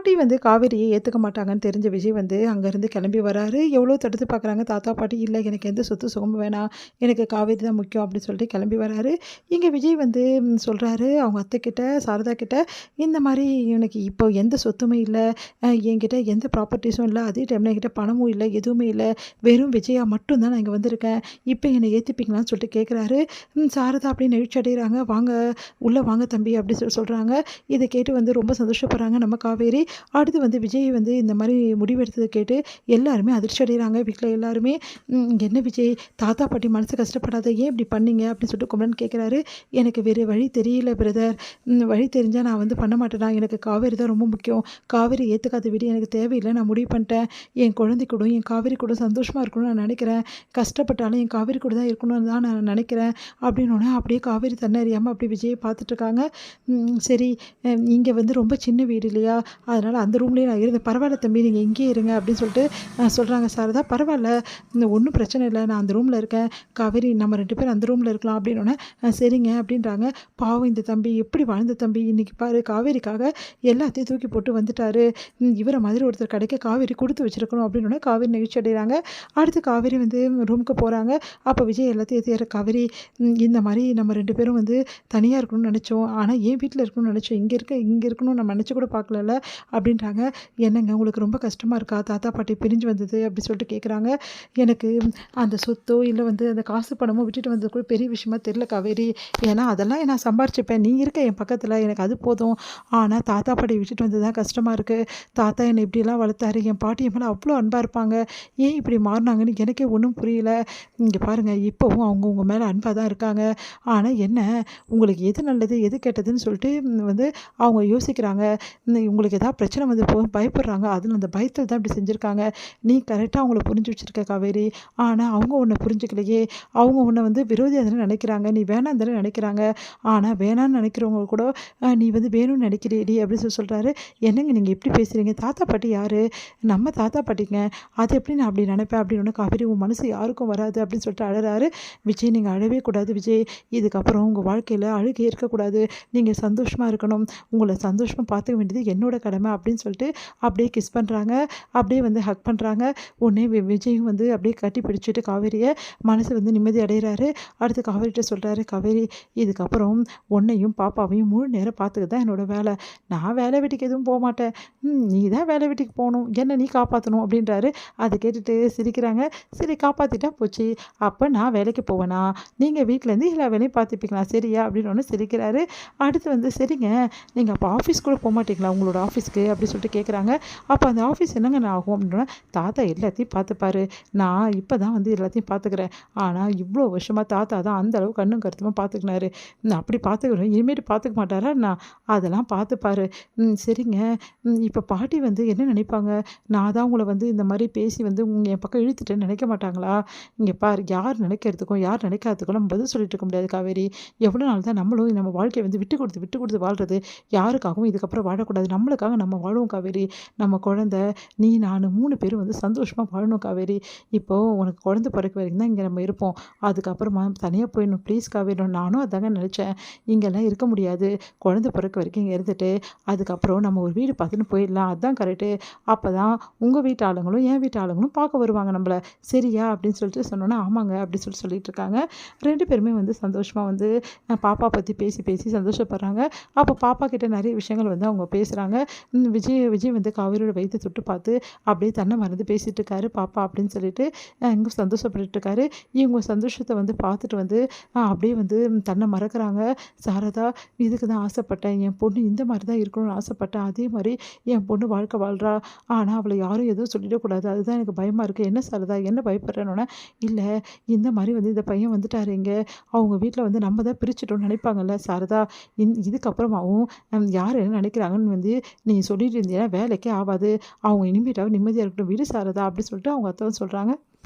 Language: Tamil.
பாட்டி வந்து காவேரியை ஏற்றுக்க மாட்டாங்கன்னு தெரிஞ்ச விஜய் வந்து அங்கேருந்து கிளம்பி வராரு. எவ்வளோ தடுத்து பார்க்குறாங்க தாத்தா பாட்டி, இல்லை எனக்கு எந்த சொத்து சுகமும் வேணாம், எனக்கு காவேரி தான் முக்கியம் அப்படின்னு சொல்லிட்டு கிளம்பி வராரு. இங்கே விஜய் வந்து சொல்கிறாரு அவங்க அத்தைக்கிட்ட, சாரதா கிட்ட, இந்த மாதிரி எனக்கு இப்போ எந்த சொத்துமே இல்லை, என்கிட்ட எந்த ப்ராப்பர்ட்டிஸும் இல்லை, அதே டைமில் என்கிட்ட பணமும் இல்லை, எதுவுமே இல்லை, வெறும் விஜயா மட்டும்தான் நான் இங்கே வந்திருக்கேன், இப்போ என்னை ஏற்றுப்பீங்களான்னு சொல்லிட்டு கேட்குறாரு. சாரதா அப்படின்னு நெகிழ்ச்சி அடைகிறாங்க. வாங்க உள்ளே வாங்க தம்பி அப்படி சொல்கிறாங்க. இதை கேட்டு வந்து ரொம்ப சந்தோஷப்படுறாங்க நம்ம காவேரி. அடுத்து வந்து விஜய் வந்து இந்த மாதிரி முடிவெடுத்ததை கேட்டு எல்லாருமே அதிர்ச்சி அடைகிறாங்க. வீட்டில் எல்லாருமே என்ன விஜய், தாத்தா பாட்டி மனசு கஷ்டப்படாத, ஏன் இப்படி பண்ணீங்க அப்படின்னு சொல்லிட்டு குமரன் கேட்குறாரு. எனக்கு வேறு வழி தெரியல பிரதர், வழி தெரிஞ்சால் நான் வந்து பண்ண மாட்டேனா, எனக்கு காவேரி தான் ரொம்ப முக்கியம், காவேரி ஏற்றுக்காத வீடு எனக்கு தேவையில்லை, நான் முடிவு பண்ணிட்டேன், என் குழந்தை கூட என் காவேரி கூட சந்தோஷமாக இருக்கணும்னு நான் நினைக்கிறேன், கஷ்டப்பட்டாலும் என் காவேரி கூட தான் இருக்கணும்னு தான் நான் நினைக்கிறேன் அப்படின்னோடனே அப்படியே காவேரி தன்னை அறியாமல் அப்படி விஜயை பார்த்துட்ருக்காங்க. சரி, இங்கே வந்து ரொம்ப சின்ன வீடு இல்லையா, அதனால் அந்த ரூம்லேயே நான் இருந்தேன், பரவாயில்ல தம்பி நீங்கள் இங்கேயே இருங்க அப்படின்னு சொல்லிட்டு சொல்கிறாங்க சாரதா. பரவாயில்ல, இந்த ஒன்றும் பிரச்சனை இல்லை, நான் அந்த ரூமில் இருக்கேன், காவேரி நம்ம 2 பேரும் அந்த ரூமில் இருக்கலாம் அப்படின்னோடனே சரிங்க அப்படின்றாங்க. பாவம் இந்த தம்பி எப்படி வாழ்ந்த தம்பி, இன்றைக்கி பாரு காவேரிக்காக எல்லாத்தையும் தூக்கி போட்டு வந்துட்டாரு, இவரை மாதிரி ஒருத்தர் கிடைக்க காவேரி கொடுத்து வச்சுருக்கணும் அப்படின்னோடனே காவேரி நெகிழ்ச்சி அடைகிறாங்க. அடுத்து காவேரி வந்து ரூமுக்கு போகிறாங்க. அப்போ விஜய் எல்லாத்தையும் ஏற்ற காவேரி, இந்த மாதிரி நம்ம 2 பேரும் வந்து தனியாக இருக்கணும்னு நினச்சோம், ஆனால் என் வீட்டில் இருக்கணும்னு நினச்சோம், இங்கே இருக்கணும்னு நம்ம நினச்சி கூட பார்க்கல அப்படின்றாங்க. என்னங்க உங்களுக்கு ரொம்ப கஷ்டமாக இருக்கா தாத்தா பாட்டி பிரிஞ்சு வந்தது அப்படி சொல்லிட்டு கேட்குறாங்க. எனக்கு அந்த சொத்தோ இல்லை வந்து அந்த காசு பணமோ விட்டுட்டு வந்தது கூட பெரிய விஷயமா தெரியல காவேரி, ஏன்னா அதெல்லாம் நான் சம்பாரிச்சுப்பேன், நீ இருக்க என் பக்கத்தில் எனக்கு அது போதும், ஆனால் தாத்தா பாட்டி விட்டுட்டு வந்தது தான் கஷ்டமாக இருக்குது, தாத்தா என்னை இப்படிலாம் வளர்த்தாரு, என் பாட்டி என் மேலே அவ்வளோ அன்பாக இருப்பாங்க, ஏன் இப்படி மாறினாங்கன்னு எனக்கே ஒன்றும் புரியல, இங்கே பாருங்கள் இப்போவும் அவங்க உங்கள் மேலே அன்பாக தான் இருக்காங்க, ஆனால் என்ன உங்களுக்கு எது நல்லது எது கெட்டதுன்னு சொல்லிட்டு வந்து அவங்க யோசிக்கிறாங்க, உங்களுக்கு ஏதாவது பிரச்சனை வந்து பயப்படுறாங்க, அதில் அந்த பயத்தில் தான் இப்படி செஞ்சுருக்காங்க, நீ கரெக்டாக அவங்கள புரிஞ்சு வச்சுருக்க காவேரி, ஆனால் அவங்க உன்னை புரிஞ்சுக்கலையே, அவங்க உன்னை வந்து விரோதியாக தானே நினைக்கிறாங்க, நீ வேணாம் தானே நினைக்கிறாங்க, ஆனால் வேணான்னு நினைக்கிறவங்க கூட நீ வந்து வேணும்னு நினைக்கிறீடி அப்படின்னு சொல்கிறாரு. என்னங்க நீங்கள் எப்படி பேசுகிறீங்க, தாத்தா பாட்டி யார், நம்ம தாத்தா பாட்டிங்க, அது எப்படி நான் அப்படி நினைப்பேன் அப்படின்னு காவேரி, உன் மனசு யாருக்கும் வராது அப்படின்னு சொல்லிட்டு அழறாரு. விஜய் நீங்கள் அழவே கூடாது விஜய், இதுக்கப்புறம் உங்கள் வாழ்க்கையில் அழுகே இருக்கக்கூடாது, நீங்கள் சந்தோஷமாக இருக்கணும், உங்களை சந்தோஷமாக பார்த்துக்க வேண்டியது என்னோட கடமை அப்படின்னு சொல்லிட்டு அப்படியே கிஸ் பண்ணுறாங்க, அப்படியே வந்து ஹக் பண்ணுறாங்க. உடனே விஜயும் வந்து அப்படியே கட்டி பிடிச்சிட்டு காவேரியை மனசு வந்து நிம்மதி அடைகிறாரு. அடுத்து காவேரிகிட்ட சொல்கிறாரு, காவேரி இதுக்கப்புறம் உன்னையும் பாப்பாவையும் முழு நேரம் பார்த்துக்க தான் என்னோடய வேலை, நான் வேலை வீட்டுக்கு எதுவும் போக மாட்டேன், நீ தான் வேலை வீட்டுக்கு போகணும், என்ன நீ காப்பாற்றணும் அப்படின்றாரு. அதை கேட்டுட்டு சிரிக்கிறாங்க. சரி காப்பாற்றிட்டா போச்சு, அப்போ நான் வேலைக்கு போவேனா, நீங்கள் வீட்டிலேருந்து எல்லா வேலையும் பார்த்துப்பீங்களா சரியா அப்படின்னு ஒன்று சிரிக்கிறாரு. அடுத்து வந்து சரிங்க நீங்கள் அப்போ ஆஃபீஸ் கூட போக மாட்டீங்களா உங்களோட ஆஃபீஸ்க்கு அப்படி சொல்லிட்டு கேட்குறாங்க. அப்போ அந்த ஆஃபீஸ் என்னங்க நான் ஆகும் அப்படின்னா, தாத்தா எல்லாத்தையும் பார்த்துப்பாரு, நான் இப்போ தான் வந்து எல்லாத்தையும் பார்த்துக்கிறேன், ஆனால் இவ்வளோ வருஷமாக தாத்தா தான் அந்த அளவு கண்ணும் கருத்துமாக பார்த்துக்கினாரு, நான் அப்படி பார்த்துக்கிறேன், இனிமேட்டு பார்த்துக்க மாட்டாரா நான், அதெல்லாம் பார்த்துப்பாரு. சரிங்க, இப்போ பாட்டி வந்து என்ன நினைப்பாங்க, நான் தான் உங்களை வந்து இந்த மாதிரி பேசி வந்து என் பக்கம் இழுத்துட்டேன்னு நினைக்க மாட்டாங்களா, இங்கே பார் யார் நினைக்கிறதுக்கும் யார் நினைக்காததுக்கும் நம்ம பதில் சொல்லிட்டு இருக்க முடியாது காவேரி, எவ்வளோ நாள் தான் நம்மளும் நம்ம வாழ்க்கையை வந்து விட்டு கொடுத்து வாழ்கிறது, யாருக்காகவும் இதுக்கப்புறம் வாழக்கூடாது, நம்மளுக்காக நம்ம வாழுவோம் காவேரி, நம்ம குழந்தை நீ நான் 3 பேரும் வந்து சந்தோஷமாக வாழணும் காவேரி, இப்போது உனக்கு குழந்தை பிறக்க வரைக்கும் தான் இங்கே நம்ம இருப்போம், அதுக்கப்புறமா தனியாக போயிடணும் ப்ளீஸ் காவேரி, நானும் அதாங்க நினச்சேன், இங்கெல்லாம் இருக்க முடியாது, குழந்தை பிறக்க வரைக்கும் இங்கே இருந்துட்டு அதுக்கப்புறம் நம்ம ஒரு வீடு பார்த்துன்னு போயிடலாம், அதுதான் கரெக்டு, அப்போ தான் உங்கள் வீட்டு ஆளுங்களும் என் வீட்டு ஆளுங்களும் பார்க்க வருவாங்க நம்மளை சரியா அப்படின்னு சொல்லிட்டு சொன்னோன்னா, ஆமாங்க அப்படி சொல்லிட்டு இருக்காங்க. 2 பேருமே வந்து சந்தோஷமாக வந்து பாப்பா பற்றி பேசி சந்தோஷப்படுறாங்க. அப்போ பாப்பா கிட்ட நிறைய விஷயங்கள் வந்து அவங்க பேசுகிறாங்க. விஜய் வந்து காவேரியோட வயிற்றை தொட்டு பார்த்து அப்படியே தன்னை மறந்து பேசிகிட்டு இருக்காரு பாப்பா அப்படின்னு சொல்லிட்டு இங்கே சந்தோஷப்பட்டுட்டு இருக்காரு. இவங்க சந்தோஷத்தை வந்து பார்த்துட்டு வந்து அப்படியே வந்து தன்னை மறக்கிறாங்க. சாரதா இதுக்கு தான் ஆசைப்பட்டேன், என் பொண்ணு இந்த மாதிரி தான் இருக்கணும்னு ஆசைப்பட்டேன், அதே மாதிரி என் பொண்ணு வாழ்க்கை வாழ்கிறா, ஆனால் அவளை யாரும் எதுவும் சொல்லிடக்கூடாது, அதுதான் எனக்கு பயமாக இருக்குது, என்ன சாரதா என்ன பயப்படுறேன்னொன்னே, இல்லை இந்த மாதிரி வந்து இந்த பையன் வந்துட்டாரு இங்கே, அவங்க வீட்டில் வந்து நம்ம தான் பிரிச்சுட்டோம்னு நினைப்பாங்கல்ல சாரதா, இதுக்கப்புறமாவும் யார் என்ன நினைக்கிறாங்கன்னு வந்து நீ சொல்லிட்டு இருந்தீங்கன்னா வேலைக்கே ஆகாது, அவங்க இனிமேட்டாவது நிம்மதியாக இருக்கட்டும் விடு சாரதா அப்படி சொல்லிட்டு அவங்க அத்தை சொல்கிறாங்க.